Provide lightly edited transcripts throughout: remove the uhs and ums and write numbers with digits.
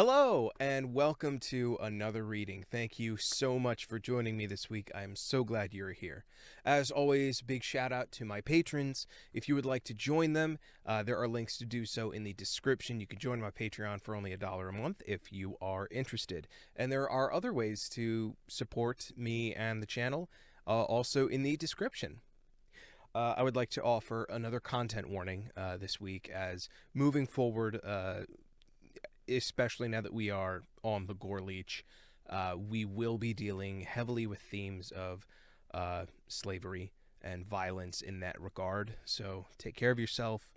Hello, and welcome to another reading. Thank you so much for joining me this week. I am so glad you're here. As always, big shout out to my patrons. If you would like to join them, there are links to do so in the description. You can join my Patreon for only $1 a month if you are interested. And there are other ways to support me and the channel, also in the description. I would like to offer another content warning this week, as moving forward, especially now that we are on the Gore Leech, we will be dealing heavily with themes of slavery and violence in that regard. So take care of yourself.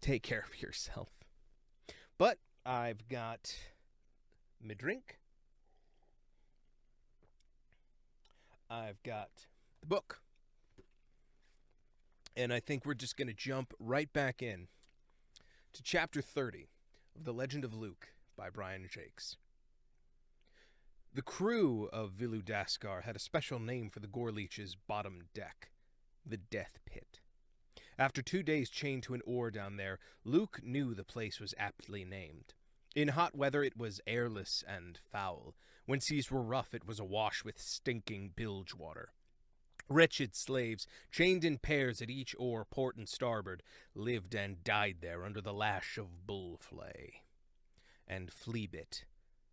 Take care of yourself. But I've got my drink. I've got the book. And I think we're just going to jump right back in to Chapter 30 of The Legend of Luke by Brian Jacques. The crew of Viludaskar had a special name for the Gore Leech's bottom deck, the Death Pit. After 2 days chained to an oar down there, Luke knew the place was aptly named. In hot weather it was airless and foul. When seas were rough it was awash with stinking bilge water. Wretched slaves, chained in pairs at each oar, port and starboard, lived and died there under the lash of Bullflay. And Fleabit,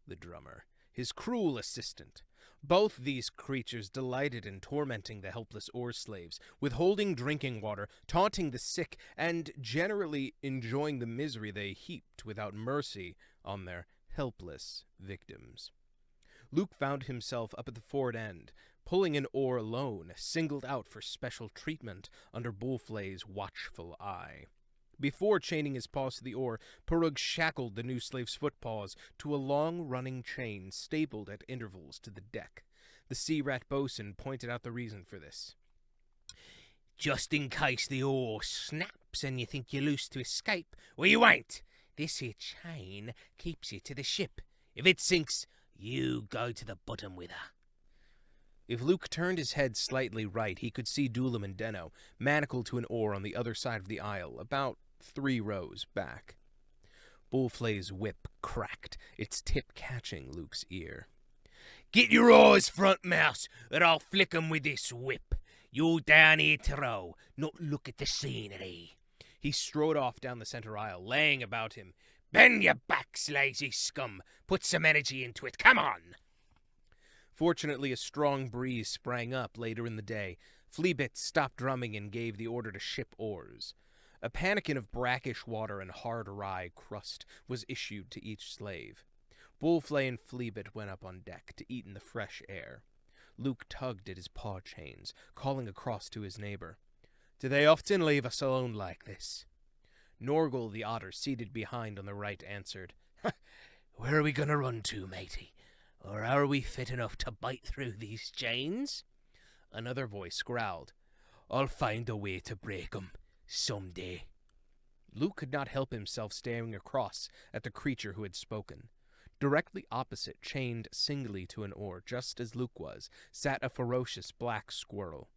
the drummer, his cruel assistant. Both these creatures delighted in tormenting the helpless oar slaves, withholding drinking water, taunting the sick, and generally enjoying the misery they heaped without mercy on their helpless victims. Luke found himself up at the forward end, pulling an oar alone, singled out for special treatment under Bullflay's watchful eye. Before chaining his paws to the oar, Purug shackled the new slave's footpaws to a long-running chain stapled at intervals to the deck. The sea rat boatswain pointed out the reason for this. "Just in case the oar snaps and you think you're loose to escape, well, you ain't. This here chain keeps you to the ship. If it sinks, you go to the bottom with her." If Luke turned his head slightly right, he could see Doolam and Denno, manacled to an oar on the other side of the aisle, about 3 rows back. Bullflay's whip cracked, its tip catching Luke's ear. "Get your eyes front, mouse, or I'll flick 'em with this whip. You down here to row, not look at the scenery." He strode off down the center aisle, laying about him. "Bend your backs, lazy scum. Put some energy into it. Come on." Fortunately, a strong breeze sprang up later in the day. Fleabit stopped drumming and gave the order to ship oars. A pannikin of brackish water and hard rye crust was issued to each slave. Bullflay and Fleabit went up on deck to eat in the fresh air. Luke tugged at his paw chains, calling across to his neighbor. "Do they often leave us alone like this?" Norgal the otter, seated behind on the right, answered, "Where are we going to run to, matey? Or are we fit enough to bite through these chains?" Another voice growled, "I'll find a way to break 'em, some day." Luke could not help himself staring across at the creature who had spoken. Directly opposite, chained singly to an oar, just as Luke was, sat a ferocious black squirrel.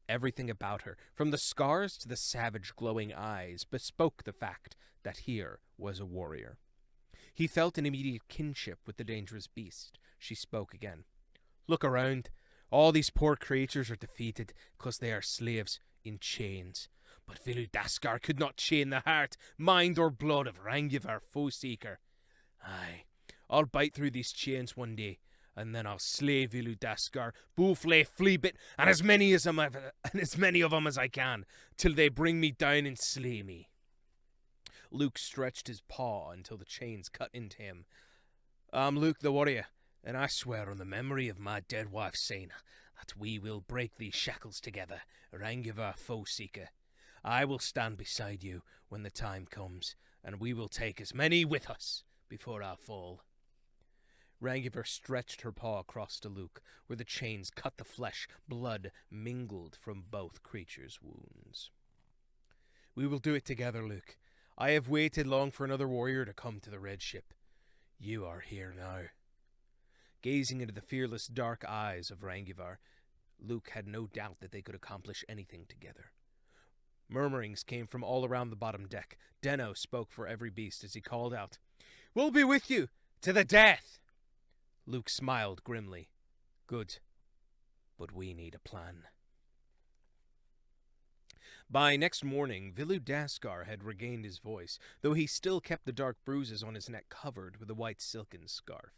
Everything about her, from the scars to the savage glowing eyes, bespoke the fact that here was a warrior. He felt an immediate kinship with the dangerous beast. She spoke again. "Look around. All these poor creatures are defeated because they are slaves in chains. But Viludaskar could not chain the heart, mind, or blood of Rangivar, foe-seeker. Aye, I'll bite through these chains one day, and then I'll slay Viludaskar, Bullflay, Fleabit, and as many of them as I can, till they bring me down and slay me." Luke stretched his paw until the chains cut into him. "I'm Luke the warrior, and I swear on the memory of my dead wife Sena that we will break these shackles together, Rangivar, foe-seeker. I will stand beside you when the time comes, and we will take as many with us before our fall." Rangivar stretched her paw across to Luke, where the chains cut the flesh. Blood mingled from both creatures' wounds. "We will do it together, Luke. I have waited long for another warrior to come to the Red Ship. You are here now." Gazing into the fearless dark eyes of Rangivar, Luke had no doubt that they could accomplish anything together. Murmurings came from all around the bottom deck. Denno spoke for every beast as he called out, "We'll be with you to the death!" Luke smiled grimly. "Good, but we need a plan." By next morning, Daskar had regained his voice, though he still kept the dark bruises on his neck covered with a white silken scarf.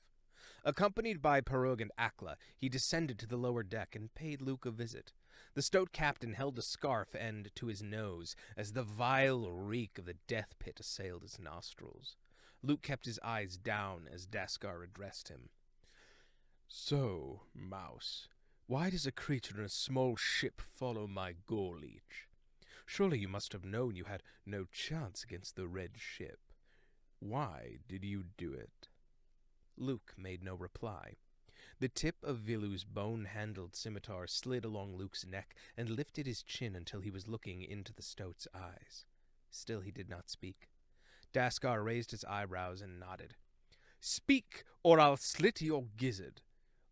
Accompanied by Parug and Akla, he descended to the lower deck and paid Luke a visit. The stout captain held a scarf end to his nose as the vile reek of the death pit assailed his nostrils. Luke kept his eyes down as Daskar addressed him. "So, Mouse, why does a creature in a small ship follow my gore leech? Surely you must have known you had no chance against the red ship. Why did you do it?" Luke made no reply. The tip of Vilu's bone-handled scimitar slid along Luke's neck and lifted his chin until he was looking into the stoat's eyes. Still he did not speak. Daskar raised his eyebrows and nodded. "Speak, or I'll slit your gizzard.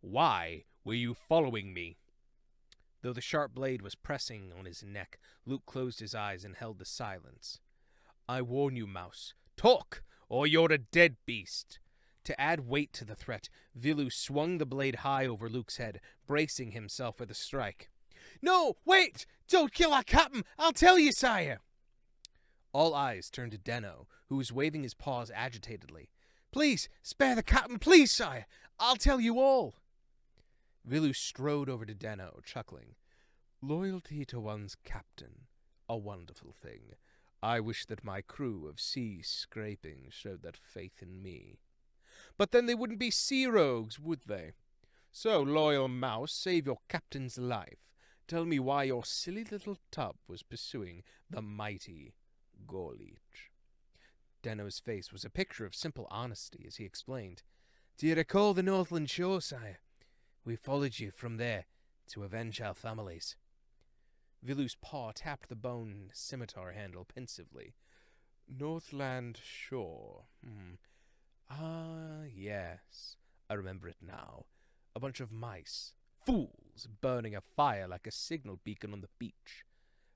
Why were you following me?" Though the sharp blade was pressing on his neck, Luke closed his eyes and held the silence. "I warn you, Mouse. Talk, or you're a dead beast." To add weight to the threat, Vilu swung the blade high over Luke's head, bracing himself for the strike. "No, wait! Don't kill our captain! I'll tell you, sire!" All eyes turned to Denno, who was waving his paws agitatedly. "Please, spare the captain, please, sire! I'll tell you all!" Vilu strode over to Denno, chuckling. "Loyalty to one's captain, a wonderful thing. I wish that my crew of sea scraping showed that faith in me. But then they wouldn't be sea rogues, would they? So, loyal Mouse, save your captain's life. Tell me why your silly little tub was pursuing the mighty Gorleech." Denno's face was a picture of simple honesty as he explained. "Do you recall the Northland shore, sire? We followed you from there to avenge our families." Vilu's paw tapped the bone scimitar handle pensively. "Northland shore. Ah, yes. I remember it now. A bunch of mice. Fools, burning a fire like a signal beacon on the beach.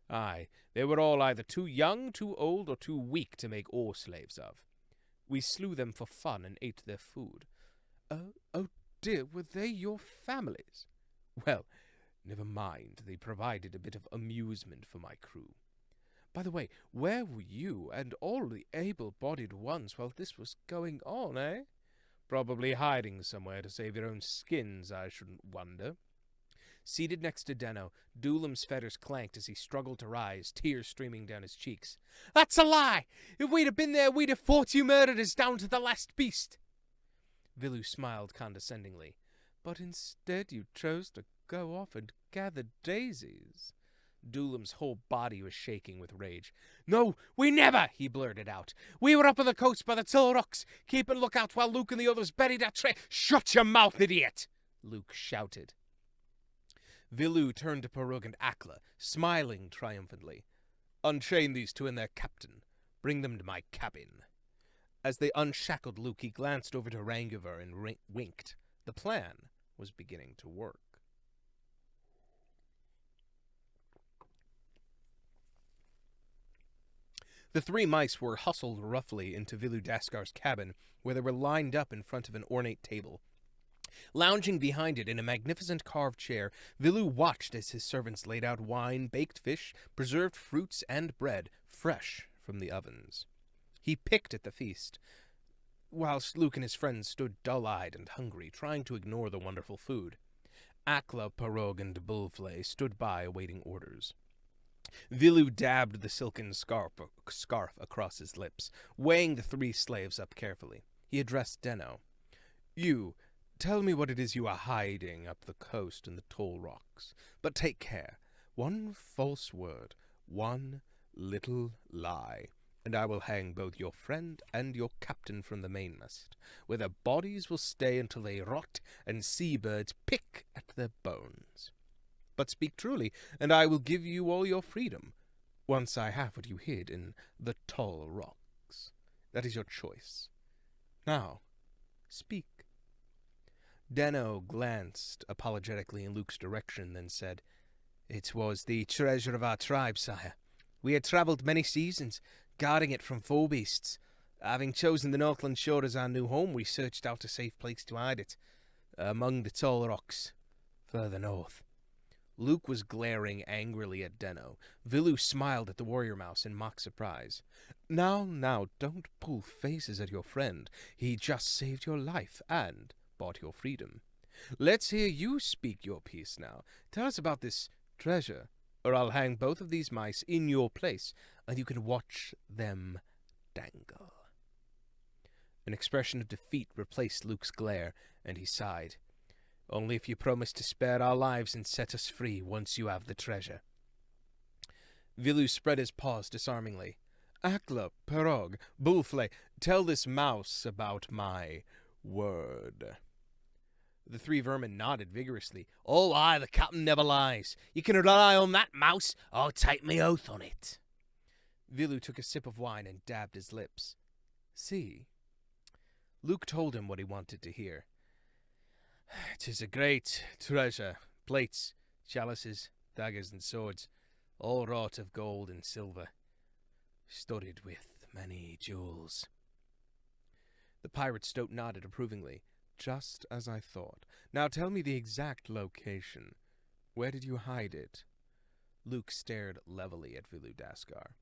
Aye, they were all either too young, too old, or too weak to make oar slaves of. We slew them for fun and ate their food. Oh dear, were they your families? Well, never mind. They provided a bit of amusement for my crew. By the way, where were you and all the able-bodied ones while this was going on, eh? Probably hiding somewhere to save your own skins, I shouldn't wonder." Seated next to Denno, Doolam's fetters clanked as he struggled to rise, tears streaming down his cheeks. "That's a lie! If we'd have been there, we'd have fought you murderers down to the last beast." Vilu smiled condescendingly. "But instead you chose to go off and gather daisies." Doolam's whole body was shaking with rage. "No, we never!" he blurted out. "We were up on the coast by the tall rocks, keeping lookout while Luke and the others buried our "Shut your mouth, idiot!" Luke shouted. Vilu turned to Parug and Akla, smiling triumphantly. "Unchain these two and their captain. Bring them to my cabin." As they unshackled Luke, he glanced over to Rangiver and winked. The plan was beginning to work. The three mice were hustled roughly into Vilu Daskar's cabin, where they were lined up in front of an ornate table. Lounging behind it in a magnificent carved chair, Vilu watched as his servants laid out wine, baked fish, preserved fruits, and bread, fresh from the ovens. He picked at the feast, whilst Luke and his friends stood dull-eyed and hungry, trying to ignore the wonderful food. Akla, Parug, and Bullflay stood by awaiting orders. Vilu dabbed the silken scarf across his lips, weighing the three slaves up carefully. He addressed Denno. "You, tell me what it is you are hiding up the coast in the tall rocks. But take care. One false word, one little lie, and I will hang both your friend and your captain from the mainmast, where their bodies will stay until they rot and seabirds pick at their bones. But speak truly, and I will give you all your freedom, once I have what you hid in the tall rocks. That is your choice. Now, speak." Denno glanced apologetically in Luke's direction, then said, "It was the treasure of our tribe, sire. We had travelled many seasons, guarding it from foe beasts. Having chosen the Northland shore as our new home, we searched out a safe place to hide it, among the tall rocks, further north. Luke was glaring angrily at Denno. Vilu smiled at the warrior mouse in mock surprise. Now, don't pull faces at your friend. He just saved your life and bought your freedom. Let's hear you speak your piece now. Tell us about this treasure, or I'll hang both of these mice in your place, and you can watch them dangle. An expression of defeat replaced Luke's glare, and he sighed. Only if you promise to spare our lives and set us free once you have the treasure. Vilu spread his paws disarmingly. Akla, Perog, Bulflay, tell this mouse about my word. The three vermin nodded vigorously. Oh, aye, the captain never lies. You can rely on that, mouse. I'll take me oath on it. Vilu took a sip of wine and dabbed his lips. See? Luke told him what he wanted to hear. 'Tis a great treasure, plates, chalices, daggers, and swords, all wrought of gold and silver, studded with many jewels. The pirate stoat nodded approvingly. Just as I thought. Now tell me the exact location. Where did you hide it? Luke stared levelly at Vilu-Daskar.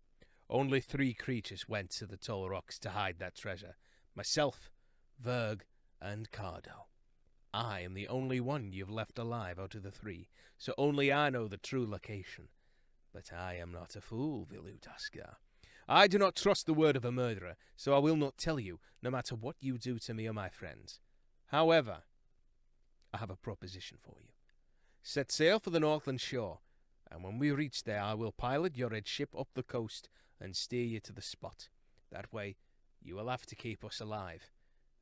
Only 3 creatures went to the tall rocks to hide that treasure. Myself, Verg, and Cardo. I am the only one you've left alive out of the 3, so only I know the true location. But I am not a fool, Vilu-Daskar. I do not trust the word of a murderer, so I will not tell you, no matter what you do to me or my friends. However, I have a proposition for you. Set sail for the Northland shore, and when we reach there, I will pilot your red ship up the coast and steer you to the spot. That way, you will have to keep us alive,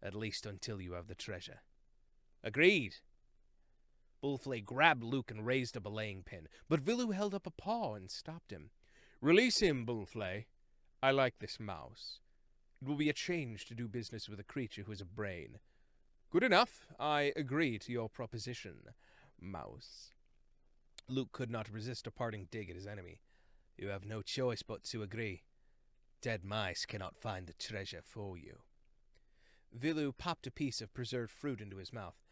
at least until you have the treasure. Agreed. Bulflay grabbed Luke and raised a belaying pin, but Vilu held up a paw and stopped him. Release him, Bulflay. I like this mouse. It will be a change to do business with a creature who has a brain. Good enough. I agree to your proposition, mouse. Luke could not resist a parting dig at his enemy. You have no choice but to agree. Dead mice cannot find the treasure for you. Vilu popped a piece of preserved fruit into his mouth.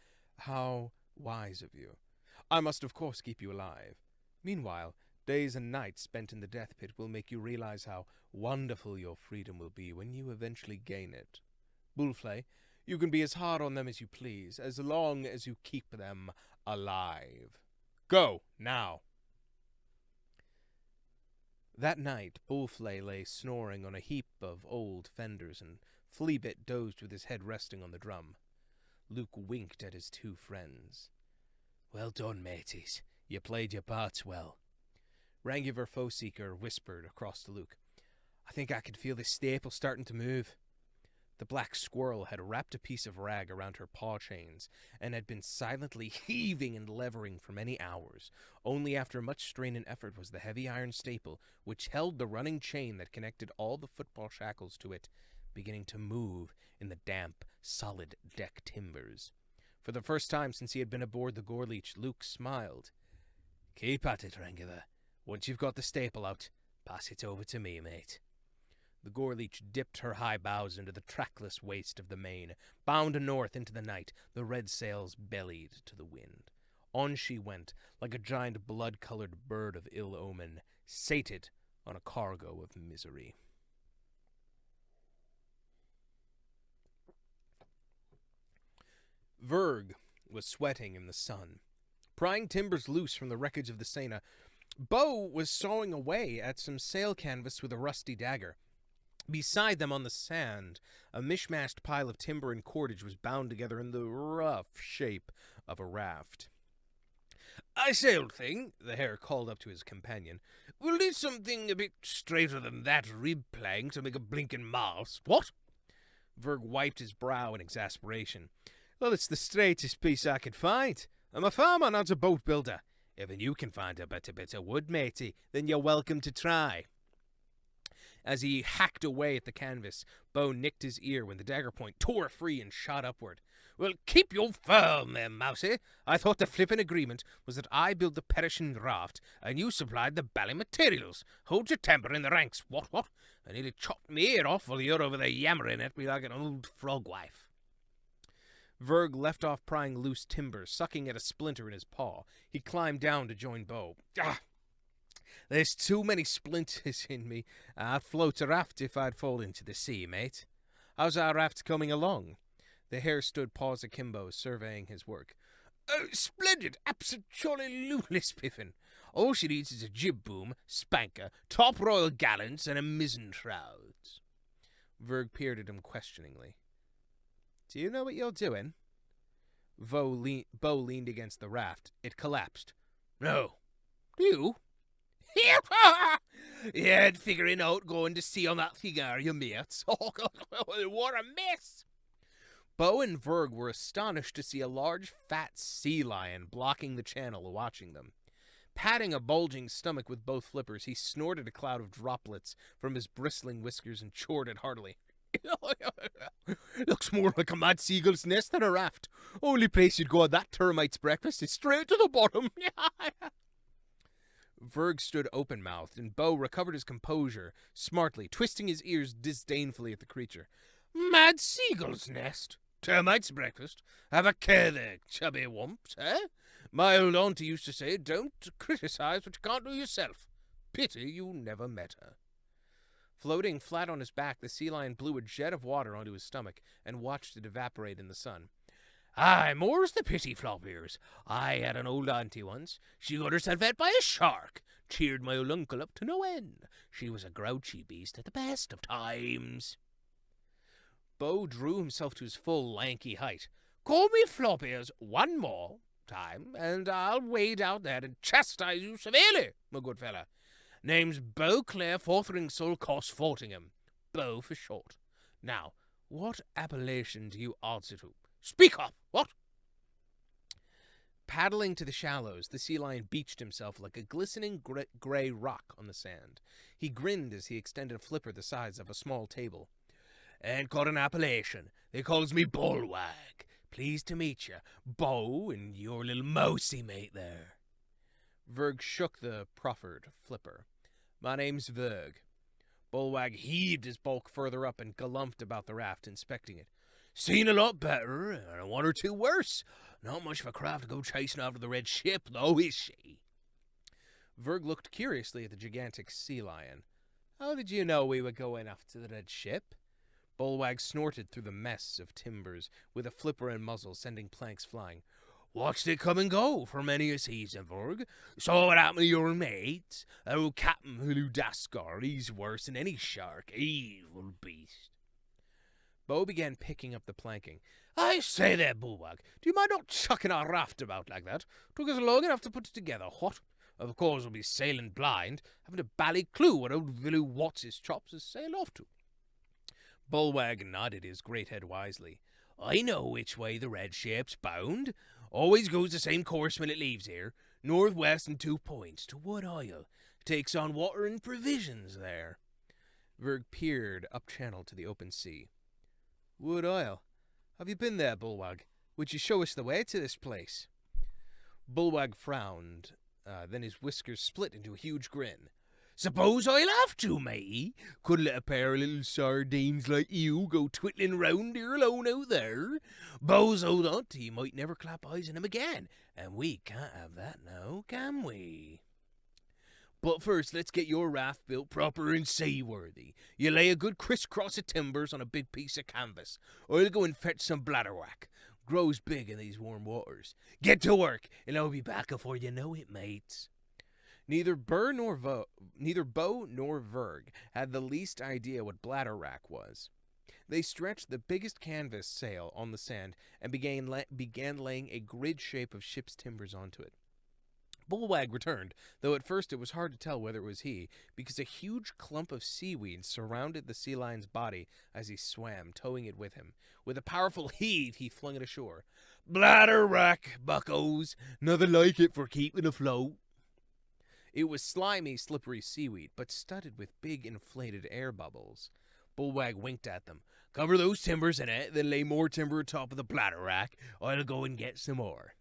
How wise of you. I must of course keep you alive. Meanwhile, days and nights spent in the death pit will make you realize how wonderful your freedom will be when you eventually gain it. Bulflay, you can be as hard on them as you please, as long as you keep them alive. Go, now. That night, Bulflay lay snoring on a heap of old fenders, and Fleabit dozed with his head resting on the drum. Luke winked at his 2 friends. Well done, mateys. You played your parts well. Rangiver Foeseeker whispered across to Luke. I think I can feel this staple starting to move. The black squirrel had wrapped a piece of rag around her paw chains and had been silently heaving and levering for many hours. Only after much strain and effort was the heavy iron staple, which held the running chain that connected all the football shackles to it, beginning to move in the damp, solid deck timbers. For the first time since he had been aboard the Gorleech, Luke smiled. Keep at it, Rangiver. Once you've got the staple out, pass it over to me, mate. The Gorleech dipped her high bows into the trackless waste of the main, bound north into the night, the red sails bellied to the wind. On she went, like a giant blood-colored bird of ill omen, sated on a cargo of misery. Verg was sweating in the sun. Prying timbers loose from the wreckage of the Sena, Bo was sawing away at some sail canvas with a rusty dagger. Beside them on the sand, a mishmashed pile of timber and cordage was bound together in the rough shape of a raft. I say, old thing, the hare called up to his companion, we'll need something a bit straighter than that rib plank to make a blinking mast. What? Verg wiped his brow in exasperation. Well, it's the straightest piece I could find. I'm a farmer, not a boat builder. Even you can find a better bit of wood, matey, then you're welcome to try. As he hacked away at the canvas, Bo nicked his ear when the dagger point tore free and shot upward. "Well, keep your firm there, Mousy. I thought the flippin' agreement was that I build the perishing raft, and you supplied the bally materials. Hold your temper in the ranks, what? I nearly chopped me ear off while you're over there yammering at me like an old frog wife." Verg left off prying loose timber, sucking at a splinter in his paw. He climbed down to join Bo. "There's too many splinters in me. I'd float a raft if I'd fall into the sea, mate. How's our raft coming along?" The hare stood paws akimbo, surveying his work. "Oh, splendid! Absolutely spiffing. All she needs is a jib boom, spanker, top royal gallants, and a mizzen shrouds." Verg peered at him questioningly. "Do you know what you're doing?" Bo leaned against the raft. It collapsed. "No. Do you?" "Yeah, figuring out going to sea on that thing, are you, mates? Oh, God, what a mess!" Bo and Verg were astonished to see a large, fat sea lion blocking the channel, watching them. Patting a bulging stomach with both flippers, he snorted a cloud of droplets from his bristling whiskers and chortled heartily. "Looks more like a mad seagull's nest than a raft. Only place you'd go on that termite's breakfast is straight to the bottom." Verg stood open-mouthed, and Bo recovered his composure smartly, twisting his ears disdainfully at the creature. "Mad seagull's nest? Termite's breakfast? Have a care there, chubby wumps, eh? My old auntie used to say, don't criticize what you can't do yourself. Pity you never met her." Floating flat on his back, the sea lion blew a jet of water onto his stomach and watched it evaporate in the sun. "Aye, more's the pity, Floppiers. I had an old auntie once. She got herself ate by a shark. Cheered my old uncle up to no end. She was a grouchy beast at the best of times." Bo drew himself to his full, lanky height. "Call me Floppiers one more time, and I'll wade out there and chastise you severely, my good fella. Name's Beauclair Fothering Cost Fortingham. Bo for short. Now, what appellation do you answer to? Speak up, what?" Paddling to the shallows, the sea lion beached himself like a glistening gray rock on the sand. He grinned as he extended a flipper the size of a small table. "Ain't got an appellation. They calls me Bulwag. Pleased to meet you, Bo, and your little mousy mate there." Verg shook the proffered flipper. "My name's Verg." Bulwag heaved his bulk further up and galumped about the raft, inspecting it. "Seen a lot better, and one or two worse. Not much of a craft to go chasing after the red ship, though, is she?" Verg looked curiously at the gigantic sea lion. "How did you know we were going after the red ship?" Bulwag snorted through the mess of timbers, with a flipper and muzzle sending planks flying. "Watched it come and go for many a season, Verg. Saw what happened to your mate. Old Captain Huludaskar, he's worse than any shark. Evil beast." Bo began picking up the planking. "I say there, Bulwag, do you mind not chucking our raft about like that? Took us long enough to put it together, what? Of course we'll be sailing blind, haven't a bally clue what old Villu Watts' chops has sailed off to." Bulwag nodded his great head wisely. "I know which way the red ship's bound. Always goes the same course when it leaves here. Northwest and 2 points to Wood Isle. Takes on water and provisions there." Verg peered up channel to the open sea. "Wood Isle? Have you been there, Bulwag? Would you show us the way to this place?" Bulwag frowned. Then his whiskers split into a huge grin. "Suppose I'll have to, matey. Couldn't let a pair of little sardines like you go twiddling round here alone out there. Bo's old auntie might never clap eyes on him again, and we can't have that now, can we? But first, let's get your raft built proper and seaworthy. You lay a good crisscross of timbers on a big piece of canvas. I'll go and fetch some bladderwhack. Grows big in these warm waters. Get to work, and I'll be back before you know it, mates." Neither Bo nor Verg had the least idea what bladderwrack was. They stretched the biggest canvas sail on the sand and began laying a grid shape of ship's timbers onto it. Bulwag returned, though at first it was hard to tell whether it was he, because a huge clump of seaweed surrounded the sea lion's body as he swam, towing it with him. With a powerful heave, he flung it ashore. "Bladderwrack, buckos! Nothing like it for keeping afloat." It was slimy, slippery seaweed, but studded with big inflated air bubbles. Bulwag winked at them. "Cover those timbers in it, then lay more timber atop of the bladder rack. I'll go and get some more."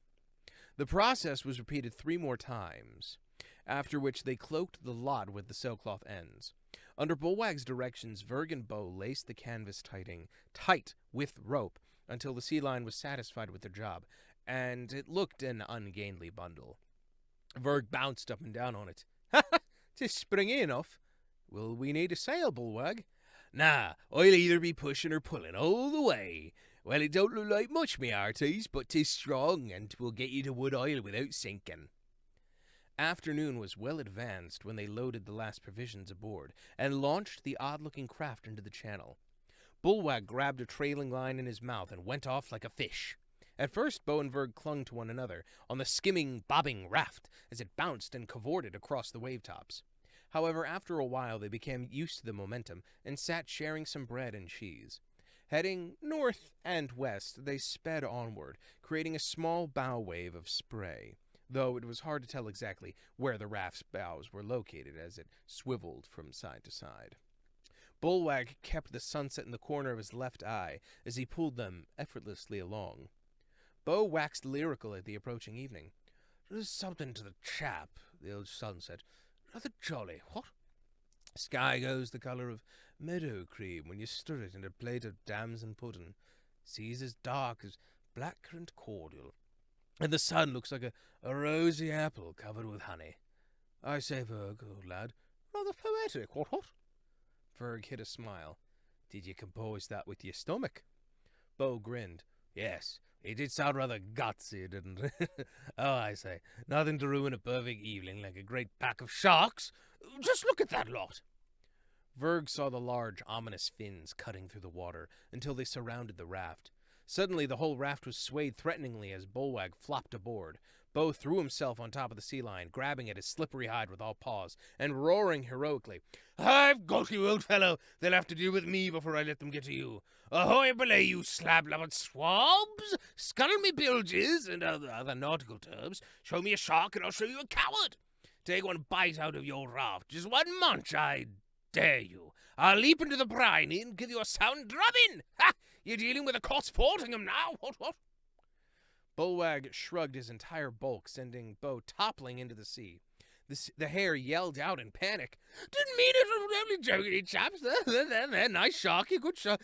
The process was repeated 3 more times, after which they cloaked the lot with the sailcloth ends. Under Bulwag's directions, Verg and Bo laced the canvas tight with rope until the sea lion was satisfied with their job, and it looked an ungainly bundle. Verg bounced up and down on it. "Ha ha! 'Tis springy enough. Will we need a sail, Bulwag?" "Nah, I'll either be pushing or pulling all the way. Well, it don't look like much, me hearties, but 'tis strong, and 'twill get you to Wood Isle without sinking." Afternoon was well advanced when they loaded the last provisions aboard and launched the odd-looking craft into the channel. Bulwag grabbed a trailing line in his mouth and went off like a fish. At first, Bo and Verg clung to one another on the skimming, bobbing raft as it bounced and cavorted across the wave-tops. However, after a while, they became used to the momentum and sat sharing some bread and cheese. Heading north and west, they sped onward, creating a small bow wave of spray, though it was hard to tell exactly where the raft's bows were located as it swiveled from side to side. Bulwag kept the sunset in the corner of his left eye as he pulled them effortlessly along. Bo waxed lyrical at the approaching evening. "There's something to the chap," the old sunset. "Rather jolly, what? Sky goes the colour of meadow cream when you stir it in a plate of damson pudding. Sea's as dark as blackcurrant cordial. And the sun looks like a rosy apple covered with honey. I say, Verg, old lad, rather poetic, what? Verg hid a smile. "Did you compose that with your stomach?" Bo grinned. "Yes, it did sound rather gutsy, didn't it? Oh, I say, nothing to ruin a perfect evening like a great pack of sharks. Just look at that lot." Verg saw the large, ominous fins cutting through the water until they surrounded the raft. Suddenly, the whole raft was swayed threateningly as Bulwag flopped aboard. Bo threw himself on top of the sea lion, grabbing at his slippery hide with all paws, and roaring heroically, "I've got you, old fellow! They'll have to deal with me before I let them get to you. Ahoy belay, you slab-labbed swabs! Scuttle me bilges, and other nautical terms. Show me a shark, and I'll show you a coward. Take one bite out of your raft, just one munch, I dare you. I'll leap into the briny and give you a sound drubbing. Ha! You're dealing with a Cotsfortingham now, what? Bulwag shrugged his entire bulk, sending Bo toppling into the sea. The hare yelled out in panic. "Didn't mean it, I'm only joking, chaps. There, nice sharky, good shark.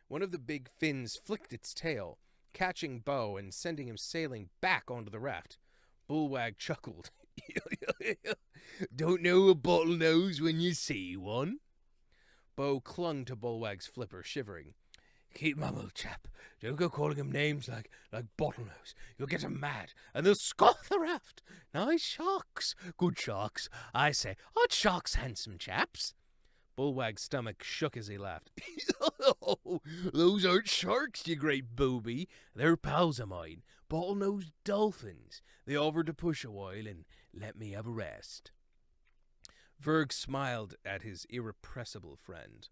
One of the big fins flicked its tail, catching Bo and sending him sailing back onto the raft. Bulwag chuckled. "Don't know a bottlenose when you see one." Bo clung to Bulwag's flipper, shivering. "Keep mum, old chap. Don't go calling him names like Bottlenose. You'll get 'em mad, and they'll scoff the raft. Nice sharks. Good sharks. I say, aren't sharks handsome chaps?" Bulwag's stomach shook as he laughed. "Those aren't sharks, you great booby. They're pals of mine, bottlenose dolphins. They offered to push a while and let me have a rest." Verg smiled at his irrepressible friend.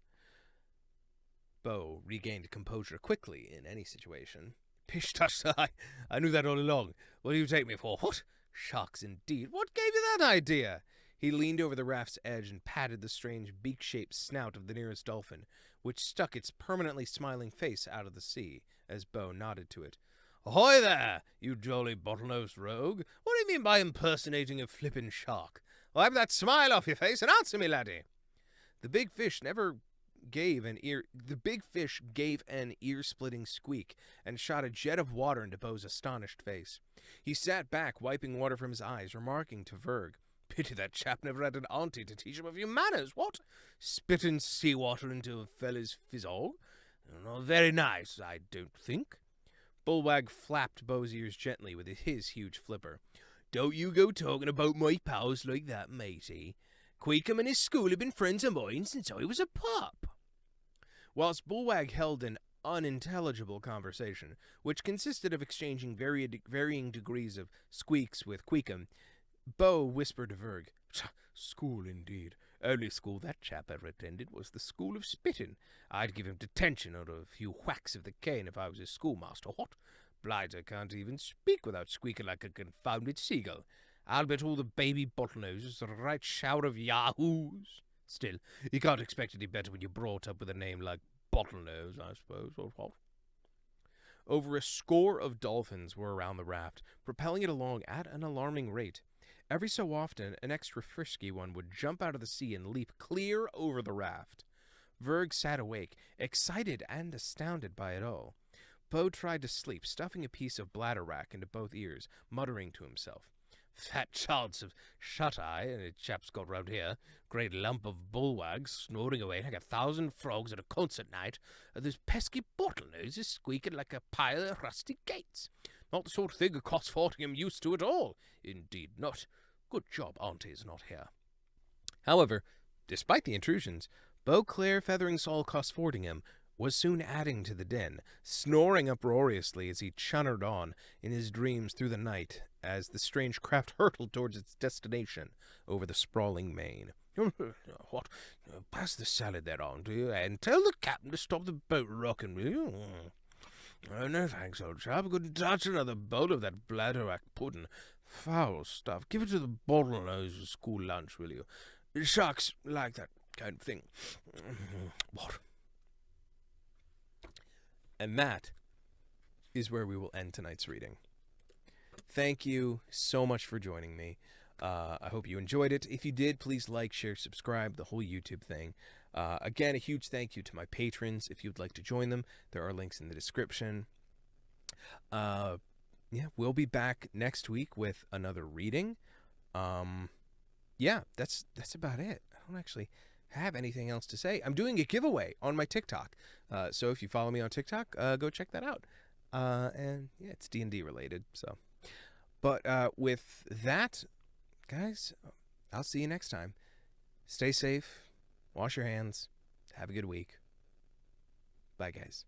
Bo regained composure quickly in any situation. "Pish tush, I knew that all along. What do you take me for? What? Sharks indeed. What gave you that idea?" He leaned over the raft's edge and patted the strange beak-shaped snout of the nearest dolphin, which stuck its permanently smiling face out of the sea, as Bo nodded to it. "Ahoy there, you jolly bottlenose rogue. What do you mean by impersonating a flippin' shark? Wipe that smile off your face and answer me, laddie." The big fish gave an ear-splitting squeak and shot a jet of water into Bo's astonished face. He sat back, wiping water from his eyes, remarking to Verg, "Pity that chap never had an auntie to teach him a few manners, what? Spitting seawater into a fella's fizzle? Not very nice, I don't think." Bulwag flapped Bo's ears gently with his huge flipper. "Don't you go talking about my pals like that, matey. Queecum and his school have been friends of mine since I was a pup." Whilst Bulwag held an unintelligible conversation, which consisted of exchanging varying degrees of squeaks with Queecum, Bo whispered to Verg, "School indeed. Only school that chap ever attended was the school of spitting. I'd give him detention or a few whacks of the cane if I was his schoolmaster, what? Blighter can't even speak without squeaking like a confounded seagull. I'll bet all the baby bottlenose is a right shower of yahoos. Still, you can't expect any better when you're brought up with a name like Bottlenose, I suppose, or what? Over a score of dolphins were around the raft, propelling it along at an alarming rate. Every so often, an extra frisky one would jump out of the sea and leap clear over the raft. Verg sat awake, excited and astounded by it all. Bo tried to sleep, stuffing a piece of bladder wrack into both ears, muttering to himself. Fat chance of shut-eye, a chap's got round here. Great lump of Bulwag snoring away like 1,000 frogs at a concert night, and this pesky bottlenose is squeaking like a pile of rusty gates. Not the sort of thing a Cosfortium used to at all. Indeed not. Good job Auntie's not here. However, despite the intrusions, Beauclair feathering Saul Cosfortingham was soon adding to the din, snoring uproariously as he chunnered on in his dreams through the night as the strange craft hurtled towards its destination over the sprawling main. What? Pass the salad there on, do you, and tell the captain to stop the boat rocking, will you? Oh, no thanks, old chap. I couldn't touch another bowl of that bladderwrack pudding. Foul stuff. Give it to the bottlenose for school lunch, will you? Sharks like that kind of thing. What? And that is where we will end tonight's reading. Thank you so much for joining me. I hope you enjoyed it. If you did, please like, share, subscribe, the whole YouTube thing. Again, a huge thank you to my patrons. If you'd like to join them, there are links in the description. Yeah, we'll be back next week with another reading. Yeah, that's about it. I don't actually have anything else to say. I'm doing a giveaway on my TikTok. So if you follow me on TikTok, go check that out. And yeah, it's D&D related. So, but with that, guys, I'll see you next time. Stay safe. Wash your hands. Have a good week. Bye, guys.